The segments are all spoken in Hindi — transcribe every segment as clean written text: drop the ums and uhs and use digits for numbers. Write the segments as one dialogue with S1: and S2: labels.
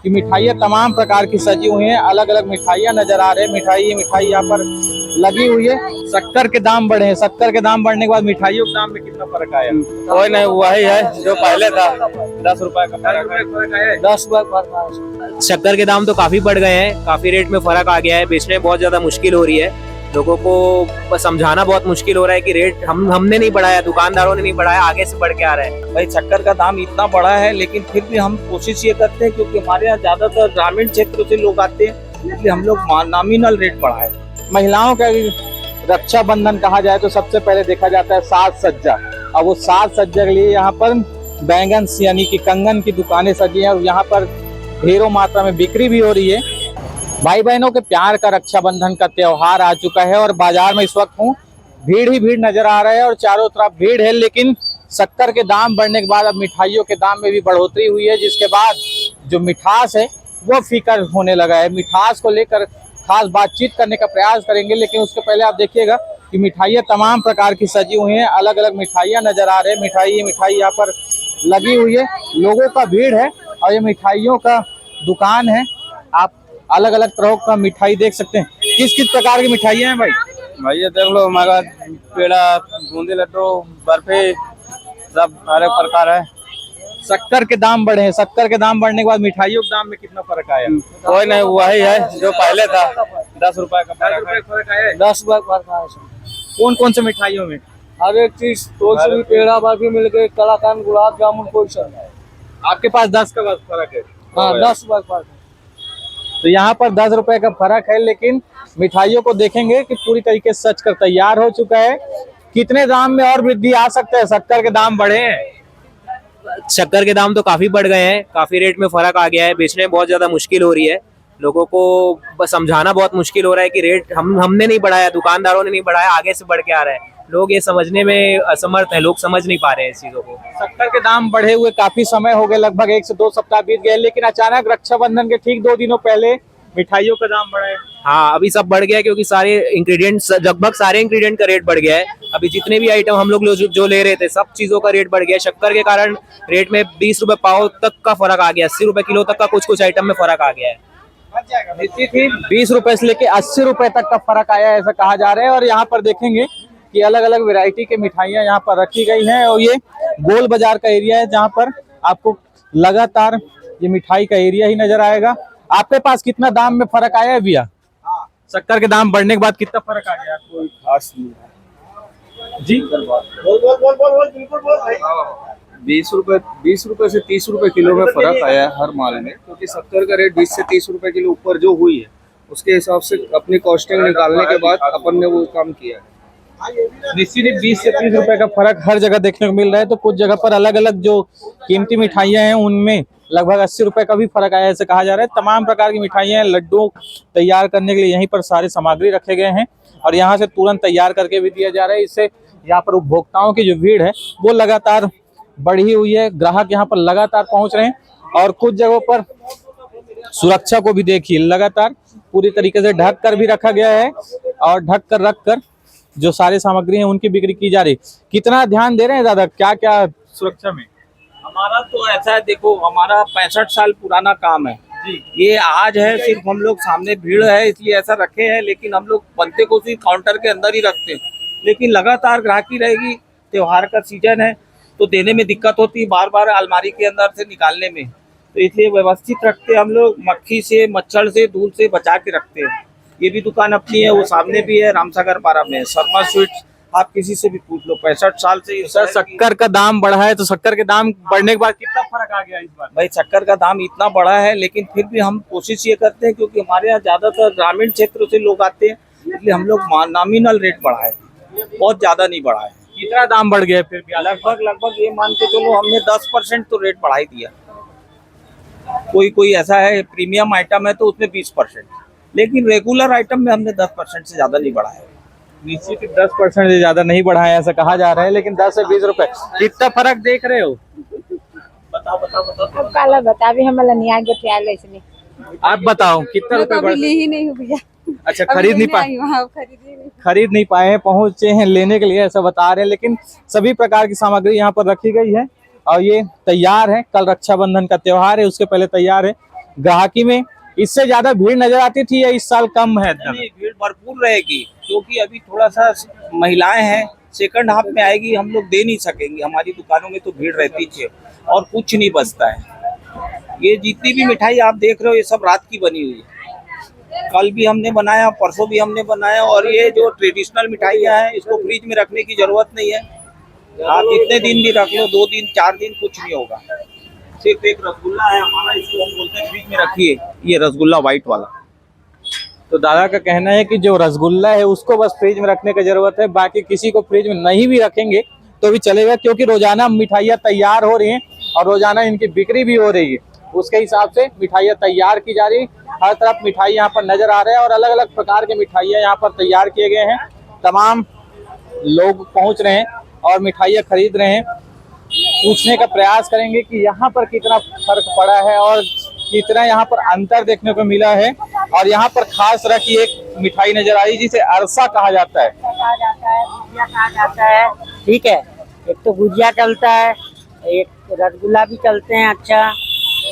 S1: कि मिठाइयाँ तमाम प्रकार की सजी हुई हैं। अलग अलग मिठाइयाँ नजर आ रहे हैं। मिठाई यहाँ पर लगी हुई है। शक्कर के दाम बढ़े हैं। शक्कर के दाम बढ़ने के बाद मिठाइयों के दाम में कितना फर्क आया?
S2: कोई नहीं, वही है जो पहले था।
S1: 10 रुपए का फर्क है।
S2: 10 शक्कर के दाम तो काफी बढ़ गए हैं, काफी रेट में फर्क आ गया है, बेचने में बहुत ज्यादा मुश्किल हो रही है। लोगों को समझाना बहुत मुश्किल हो रहा है कि रेट हमने नहीं बढ़ाया, दुकानदारों ने नहीं बढ़ाया, आगे से बढ़ के आ रहा है।
S3: भाई शक्कर का दाम इतना बढ़ा है, लेकिन फिर भी हम कोशिश ये करते हैं क्योंकि हमारे यहाँ ज्यादातर ग्रामीण क्षेत्र से लोग आते हैं, इसलिए हम लोग नॉमिनल रेट बढ़ाए।
S1: महिलाओं का रक्षाबंधन कहा जाए तो सबसे पहले देखा जाता है साज सज्जा। अब वो साज सज्जा के लिए यहाँ पर बैंगन यानी कि कंगन की दुकानें सजी हैं और यहाँ पर ढेरों मात्रा में बिक्री भी हो रही है। भाई बहनों के प्यार का रक्षाबंधन का त्योहार आ चुका है और बाजार में इस वक्त हूँ, भीड़ ही भीड़ नजर आ रहा है और चारों तरफ भीड़ है। लेकिन शक्कर के दाम बढ़ने के बाद अब मिठाइयों के दाम में भी बढ़ोतरी हुई है, जिसके बाद जो मिठास है वो फीका होने लगा है। मिठास को लेकर खास बातचीत करने का प्रयास करेंगे, लेकिन उसके पहले आप देखिएगा कि मिठाइयाँ तमाम प्रकार की सजी हुई हैं। अलग अलग मिठाइयाँ नजर आ रहे हैं। मिठाई यहाँ पर लगी हुई है। लोगों का भीड़ है और ये मिठाइयों का दुकान है। आप अलग अलग तरह का मिठाई देख सकते हैं। किस किस प्रकार की मिठाइयाँ हैं भाई?
S2: भैया देख लो, हमारा पेड़ा, बूंदी लड्डू, बर्फी, सब हर एक प्रकार है।
S1: शक्कर के दाम बढ़े हैं। शक्कर के दाम बढ़ने के बाद मिठाइयों के दाम में कितना फर्क आया?
S2: कोई नहीं, वही है जो पहले था। 10 रुपए का
S1: फर्क आया।
S3: 10 फर्क है।
S1: कौन कौन से मिठाइयों में?
S3: हर एक चीज, तोलसी, पेड़ा, बाकी मिल गए, कलाकंद, गुलाब जामुन, कोई सब है।
S1: आपके पास 10 का फर्क है?
S3: हाँ, 10 फर्क है।
S1: तो यहाँ पर 10 रुपए का फर्क है, लेकिन मिठाइयों को देखेंगे कि पूरी तरीके से सच कर तैयार हो चुका है। कितने दाम में और वृद्धि आ सकता है? शक्कर के दाम बढ़े हैं।
S2: शक्कर के दाम तो काफी बढ़ गए हैं, काफी रेट में फर्क आ गया है, बेचने में बहुत ज्यादा मुश्किल हो रही है। लोगों को समझाना बहुत मुश्किल हो रहा है कि रेट हमने नहीं बढ़ाया, दुकानदारों ने नहीं बढ़ाया, आगे से बढ़ के आ रहा है। लोग ये समझने में असमर्थ हैं, लोग समझ नहीं पा रहे हैं इस चीजों को।
S1: शक्कर के दाम बढ़े हुए काफी समय हो गए, लगभग 1 से 2 सप्ताह बीत गए, लेकिन अचानक रक्षाबंधन के ठीक 2 दिनों पहले मिठाइयों का दाम बढ़ा है।
S2: हाँ, अभी सब बढ़ गया है क्योंकि सारे इंग्रेडिएंट्स, लगभग सारे इंग्रेडिएंट का रेट बढ़ गया है। अभी जितने भी आइटम हम लोग जो ले रहे थे, सब चीजों का रेट बढ़ गया है। शक्कर के कारण रेट में 20 रुपए पाव तक का फर्क आ गया, 80 रुपए किलो तक का कुछ आइटम में फर्क आ गया है।
S1: 20 रुपए से लेके 80 रुपए तक का फर्क आया है, ऐसा कहा जा रहा है। और यहाँ पर देखेंगे कि अलग अलग वैरायटी के मिठाइयाँ यहाँ पर रखी गई हैं और ये गोल बाजार का एरिया है, जहाँ पर आपको लगातार ये मिठाई का एरिया ही नजर आएगा। आपके पास कितना दाम में फर्क आया है भैया? शक्कर के दाम बढ़ने के बाद कितना फर्क आ गया? कोई खास नहीं है जी। बोल बिल्कुल बोल भाई।
S4: 20 रुपए से 30 रुपए किलो में फर्क आया है हर माल में, क्योंकि शक्कर का रेट 20 से 30 रुपए किलो ऊपर जो हुई है, उसके हिसाब से अपनी कॉस्टिंग निकालने के बाद अपन ने वो काम किया है।
S1: निश्चित 20 से 30 रुपए का फर्क हर जगह देखने को मिल रहा है। तो कुछ जगह पर अलग अलग जो कीमती मिठाइयाँ हैं उनमें लगभग 80 रुपए का भी फर्क आया है, ऐसे कहा जा रहा है। तमाम प्रकार की मिठाइयाँ, लड्डू तैयार करने के लिए यहीं पर सारे सामग्री रखे गए हैं और यहाँ से तुरंत तैयार करके भी दिया जा रहा है। इससे यहाँ पर उपभोक्ताओं की जो भीड़ है वो लगातार बढ़ी हुई है। ग्राहक यहाँ पर लगातार पहुँच रहे हैं और कुछ जगहों पर सुरक्षा को भी देखिए, लगातार पूरी तरीके से ढक कर भी रखा गया है और ढक कर रख कर जो सारी सामग्री है उनकी बिक्री की जा रही। कितना ध्यान दे रहे हैं दादा, क्या क्या सुरक्षा में?
S3: हमारा तो ऐसा है, देखो हमारा 65 साल पुराना काम है जी। ये आज है, सिर्फ हम लोग सामने भीड़ है इसलिए ऐसा रखे हैं, लेकिन हम लोग बनते को सिर्फ काउंटर के अंदर ही रखते हैं। लेकिन लगातार ग्राहकी रहेगी, त्योहार का सीजन है तो देने में दिक्कत होती है, बार बार अलमारी के अंदर से निकालने में, तो इसलिए व्यवस्थित रखते हैं हम लोग। मक्खी से, मच्छर से, धूल से बचा के रखते हैं। ये भी दुकान अपनी है, वो सामने भी है, रामसागर पारा में शर्मा स्वीट्स, आप किसी से भी पूछ लो। 65 साल से
S1: सर शक्कर का दाम बढ़ा है, तो शक्कर के दाम बढ़ने के बाद कितना फर्क आ गया इस बार?
S3: भाई शक्कर का दाम इतना बढ़ा है, लेकिन फिर भी हम कोशिश ये करते हैं क्योंकि हमारे यहाँ ज्यादातर ग्रामीण क्षेत्र से लोग आते हैं, इसलिए हम लोग नॉमिनल रेट बढ़ा है, बहुत ज्यादा नहीं बढ़ा है।
S1: कितना दाम बढ़ गया फिर भी?
S3: लगभग ये मान के चलो हमने 10% तो रेट बढ़ा ही दिया। कोई ऐसा है प्रीमियम आइटम है तो उसमें 20%, लेकिन रेगुलर आइटम में हमने 10% से ज्यादा नहीं बढ़ाया।
S1: निश्चित 10% से ज्यादा नहीं बढ़ाया ऐसा कहा जा रहा है, लेकिन 10 से 20 रुपए कितना फर्क देख रहे हो?
S3: बताओ।
S5: काला बता भी हमारा नहीं आगे ख्याल इसलिए।
S1: आप बताओ कितना रुपए बढ़?
S5: ली ही नहीं हो भैया।
S1: अच्छा, खरीद नहीं पाए हैं, पहुंचे हैं लेने के लिए ऐसा बता रहे हैं। लेकिन सभी प्रकार की सामग्री यहाँ पर रखी गई है और ये तैयार है। कल रक्षाबंधन का त्योहार है, उसके पहले तैयार है। ग्राहकी में इससे ज्यादा भीड़ नजर आती थी या इस साल कम है?
S3: नहीं, भीड़ भरपूर रहेगी क्योंकि अभी थोड़ा सा महिलाएं हैं, सेकंड हाफ में आएगी, हम लोग दे नहीं सकेंगे। हमारी दुकानों में तो भीड़ रहती है और कुछ नहीं बचता है। ये जितनी भी मिठाई आप देख रहे हो ये सब रात की बनी हुई है। कल भी हमने बनाया, परसों भी हमने बनाया, और ये जो ट्रेडिशनल मिठाइयाँ हैं इसको फ्रिज में रखने की जरूरत नहीं है। आप जितने दिन भी रख लो, 2 दिन 4 दिन कुछ नहीं होगा। सिर्फ एक रसगुल्ला है हमारा, इसको हम बोलते हैं फ्रिज में रखिए, ये रसगुल्ला व्हाइट वाला।
S1: तो दादा का कहना है कि जो रसगुल्ला है उसको बस फ्रिज में रखने की जरूरत है, बाकी किसी को फ्रिज में नहीं भी रखेंगे तो भी चलेगा, क्योंकि रोजाना मिठाइयाँ तैयार हो रही हैं और रोजाना इनकी बिक्री भी हो रही है। उसके हिसाब से मिठाइयाँ तैयार की जा रही, हर तरफ मिठाई यहाँ पर नजर आ रहे हैं और अलग अलग प्रकार के मिठाइयाँ यहाँ पर तैयार किए गए हैं। तमाम लोग पहुँच रहे हैं और मिठाइयाँ खरीद रहे हैं। पूछने का प्रयास करेंगे कि यहाँ पर कितना फर्क पड़ा है और कितना यहाँ पर अंतर देखने को मिला है। और यहाँ पर खास तरह की एक मिठाई नजर आ रही जिसे अरसा कहा जाता है।
S6: कहा जाता है, गुजिया कहा जाता है। ठीक है, एक तो गुजिया चलता है, एक रसगुल्ला भी चलते हैं। अच्छा,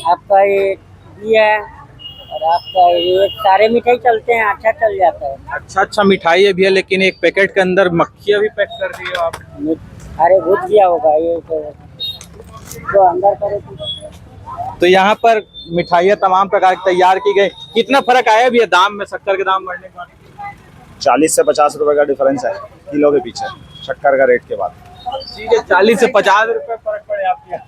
S6: आपका ये भी है और आपका ये सारे मिठाई चलते हैं, अच्छा चल जाता है।
S1: अच्छा मिठाई है भैया, लेकिन एक पैकेट के अंदर मक्खियाँ भी पैक कर दी हो आप।
S6: अरे भूल गया होगा ये तो अंदर करे
S1: तो यहाँ पर मिठाइयाँ तमाम प्रकार की तैयार की गई। कितना फर्क आया भैया दाम में, शक्कर के दाम बढ़ने का?
S7: 40 से 50 रुपए का डिफरेंस है किलो के पीछे, शक्कर का रेट के बाद।
S1: ठीक है, 40 से 50 रुपए फर्क पड़े आपके यहाँ।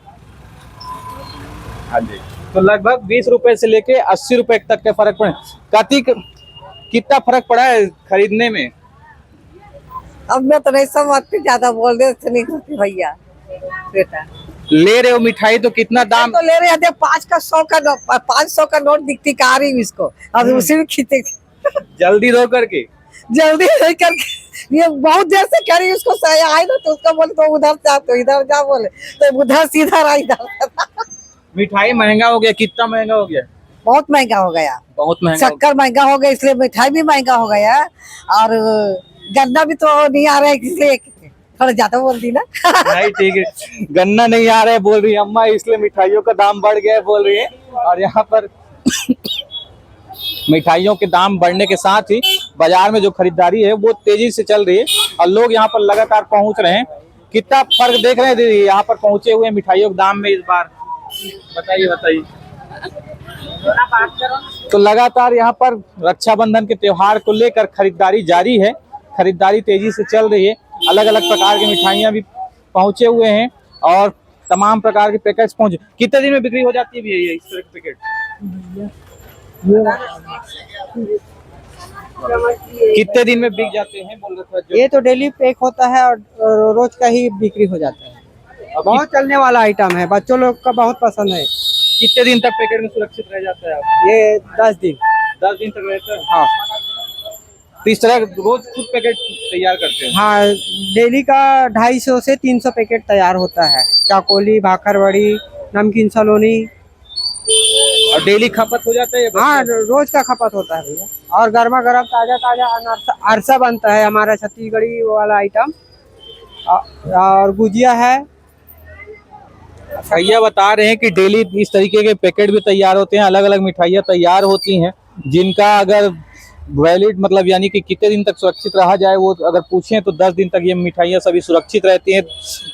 S7: हाँ जी,
S1: तो लगभग 20 रुपए से लेके 80 रुपए तक के फर्क पड़े। कार्तिक, कितना फर्क पड़ा है खरीदने में?
S8: अब मैं तो नहीं समझती, ज्यादा बोल दे नहीं होती भैया। बेटा
S1: ले रहे हो मिठाई तो कितना दाम?
S8: तो ले रहे हैं 5 का 100 का 500 का नोट दिखती का रही हूँ इसको, अब उसी में खींचे
S1: जल्दी दो करके।
S8: जल्दी नहीं करके, ये बहुत देर से कह रही उसको सही आए ना तो उसका बोले तो उधर जा, तो इधर जा, बोले तो उधर सीधा रहा इधर।
S1: मिठाई महंगा हो गया, कितना महंगा हो गया?
S8: बहुत महंगा हो गया,
S1: बहुत महंगा।
S8: शक्कर महंगा हो गया, इसलिए मिठाई भी महंगा हो गया और गन्ना भी तो नहीं आ रहा है, इसलिए थोड़ा ज्यादा बोल दी ना।
S1: नहीं ठीक है, गन्ना नहीं आ रहा है बोल रही है अम्मा, इसलिए मिठाइयों का दाम बढ़ गया है बोल रही है। और यहाँ पर मिठाइयों के दाम बढ़ने के साथ ही बाजार में जो खरीदारी है वो तेजी से चल रही है और लोग यहाँ पर लगातार पहुँच रहे हैं। कितना फर्क देख रहे हैं दीदी यहाँ पर पहुँचे हुए मिठाइयों के दाम में इस बार? बताइए। तो लगातार यहाँ पर रक्षाबंधन के त्योहार को लेकर खरीदारी जारी है, खरीदारी तेजी से चल रही है। अलग अलग प्रकार की मिठाइयाँ भी पहुँचे हुए हैं और तमाम प्रकार के पैकेट्स पहुँचे। कितने दिन में बिक्री हो जाती है भैया ये इस तरह के पैकेट? कितने दिन में बिक जाते हैं बोल रहे थे?
S9: ये तो डेली पैक होता है और रोज का ही बिक्री हो जाता है। बहुत चलने वाला आइटम है, बच्चों लोग का बहुत पसंद है।
S1: कितने दिन तक पैकेट में सुरक्षित रह जाता है आप?
S9: ये 10 दिन।
S1: 10 दिन तक रहता है।
S9: हाँ,
S1: तो इस तरह रोज खुद पैकेट तैयार करते हैं?
S9: हाँ, डेली का 250 से 300 पैकेट तैयार होता है। चाकोली, भाखरवड़ी, नमकीन सलोनी।
S1: और डेली खपत हो जाता है?
S9: हाँ, रोज का खपत होता है भैया। और गर्मा गर्म ताजा ताजा अरसा बनता है हमारा छत्तीसगढ़ी वाला आइटम। और गुजिया है।
S1: भैया बता रहे हैं कि डेली इस तरीके के पैकेट भी तैयार होते हैं, अलग अलग मिठाइयाँ तैयार होती हैं जिनका अगर वैलिड मतलब यानी कि कितने दिन तक सुरक्षित रहा जाए वो अगर पूछें तो 10 दिन तक ये मिठाइयाँ सभी सुरक्षित रहती हैं।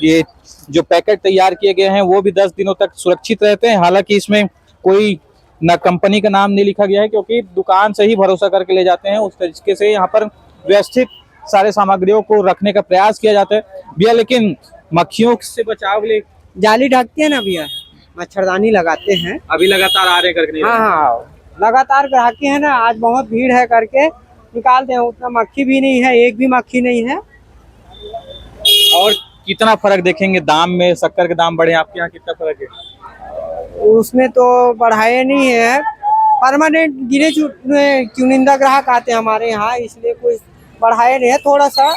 S1: ये जो पैकेट तैयार किए गए हैं वो भी 10 दिनों तक सुरक्षित रहते हैं। हालांकि इसमें कोई ना कंपनी का नाम नहीं लिखा गया है क्योंकि दुकान से ही भरोसा करके ले जाते हैं। उस तरीके से यहाँ पर व्यवस्थित सारे सामग्रियों को रखने का प्रयास किया जाता है भैया। लेकिन मक्खियों से बचाव के लिए
S9: जाली ढकते हैं ना भैया, मच्छरदानी लगाते हैं।
S1: अभी लगातार आ रहे करके?
S9: हाँ, लगातार ग्राहकी है ना, आज बहुत भीड़ है करके निकालते हैं। उतना मक्खी भी नहीं है, एक भी मक्खी नहीं है।
S1: और कितना फर्क देखेंगे दाम में? शक्कर के दाम बढ़े आपके यहाँ, कितना फर्क है?
S9: उसमें तो बढ़ाए नहीं है, परमानेंट गिने चुनिंदा ग्राहक आते हैं हमारे यहाँ, इसलिए कोई बढ़ाए नहीं है। थोड़ा सा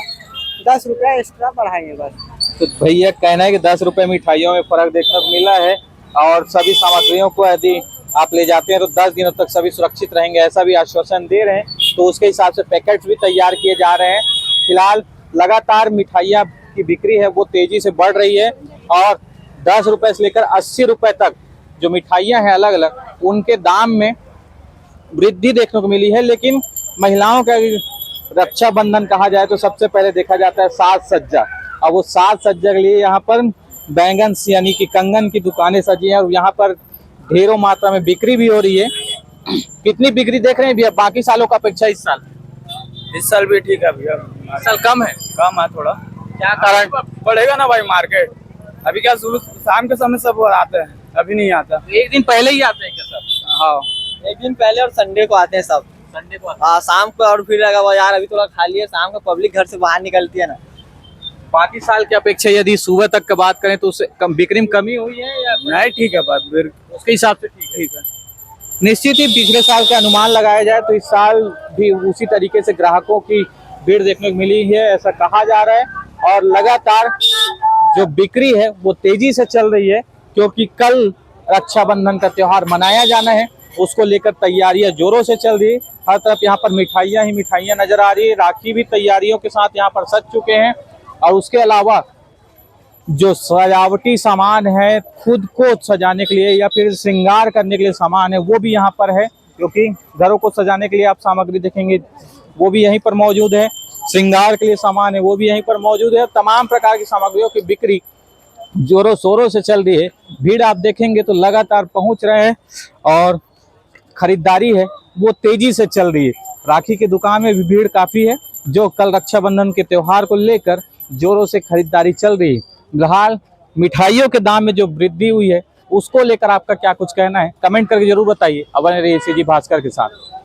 S9: 10 रुपया एक्स्ट्रा बढ़ाए हैं बस।
S1: तो भैया कहना है कि 10 रुपए मिठाइयों में फर्क देखने को मिला है और सभी सामग्रियों को यदि आप ले जाते हैं तो 10 दिनों तक सभी सुरक्षित रहेंगे, ऐसा भी आश्वासन दे रहे हैं। तो उसके हिसाब से पैकेट्स भी तैयार किए जा रहे हैं। फिलहाल लगातार मिठाइयाँ की बिक्री है वो तेजी से बढ़ रही है और 10 रुपए से लेकर 80 रुपए तक जो मिठाइयाँ हैं अलग अलग उनके दाम में वृद्धि देखने को मिली है। लेकिन महिलाओं का रक्षाबंधन कहा जाए तो सबसे पहले देखा जाता है साज सज्जा। अब वो साज सज्जा के लिए यहाँ पर बैंगन यानी कि कंगन की दुकानें सजी हैं और यहाँ पर ढेरों मात्रा में बिक्री भी हो रही है। कितनी बिक्री देख रहे हैं भैया बाकी सालों का अपेक्षा इस साल?
S4: इस साल भी ठीक है भैया,
S1: इस साल कम है
S4: थोड़ा।
S1: क्या कारण?
S4: बढ़ेगा ना भाई मार्केट। अभी क्या सुबह शाम के समय सब आते हैं, अभी नहीं आता।
S1: एक दिन पहले ही आते हैं क्या सर?
S4: हाँ,
S6: एक दिन पहले और संडे को आते हैं सब।
S1: संडे को
S6: हाँ, शाम को और फिर लगा यार अभी थोड़ा खाली है, शाम को पब्लिक घर से बाहर निकलती है ना।
S1: बाकी साल की अपेक्षा यदि सुबह तक की बात करें तो उससे कम बिक्री में कमी हुई है या
S4: नहीं ठीक है बात, फिर
S1: उसके हिसाब से ठीक है? निश्चित ही पिछले साल का अनुमान लगाया जाए तो इस साल भी उसी तरीके से ग्राहकों की भीड़ देखने को मिली है, ऐसा कहा जा रहा है। और लगातार जो बिक्री है वो तेजी से चल रही है क्योंकि कल रक्षाबंधन का त्योहार मनाया जाना है, उसको लेकर तैयारियां जोरों से चल रही है। हर तरफ यहाँ पर मिठाइयाँ ही मिठाइयाँ नजर आ रही है। राखी भी तैयारियों के साथ यहाँ पर सज चुके हैं और उसके अलावा जो सजावटी सामान है खुद को सजाने के लिए या फिर श्रृंगार करने के लिए सामान है वो भी यहाँ पर है, क्योंकि घरों को सजाने के लिए आप सामग्री देखेंगे वो भी यहीं पर मौजूद है। श्रृंगार के लिए सामान है वो भी यहीं पर मौजूद है। तमाम प्रकार की सामग्रियों की बिक्री जोरों शोरों से चल रही है। भीड़ आप देखेंगे तो लगातार पहुंच रहे हैं और खरीदारी है वो तेजी से चल रही है। राखी की दुकान में भी भीड़ काफ़ी है जो कल रक्षाबंधन के त्यौहार को लेकर जोरों से खरीदारी चल रही है। फिलहाल मिठाइयों के दाम में जो वृद्धि हुई है उसको लेकर आपका क्या कुछ कहना है, कमेंट करके जरूर बताइए। अब बने रहिए CG भास्कर के साथ।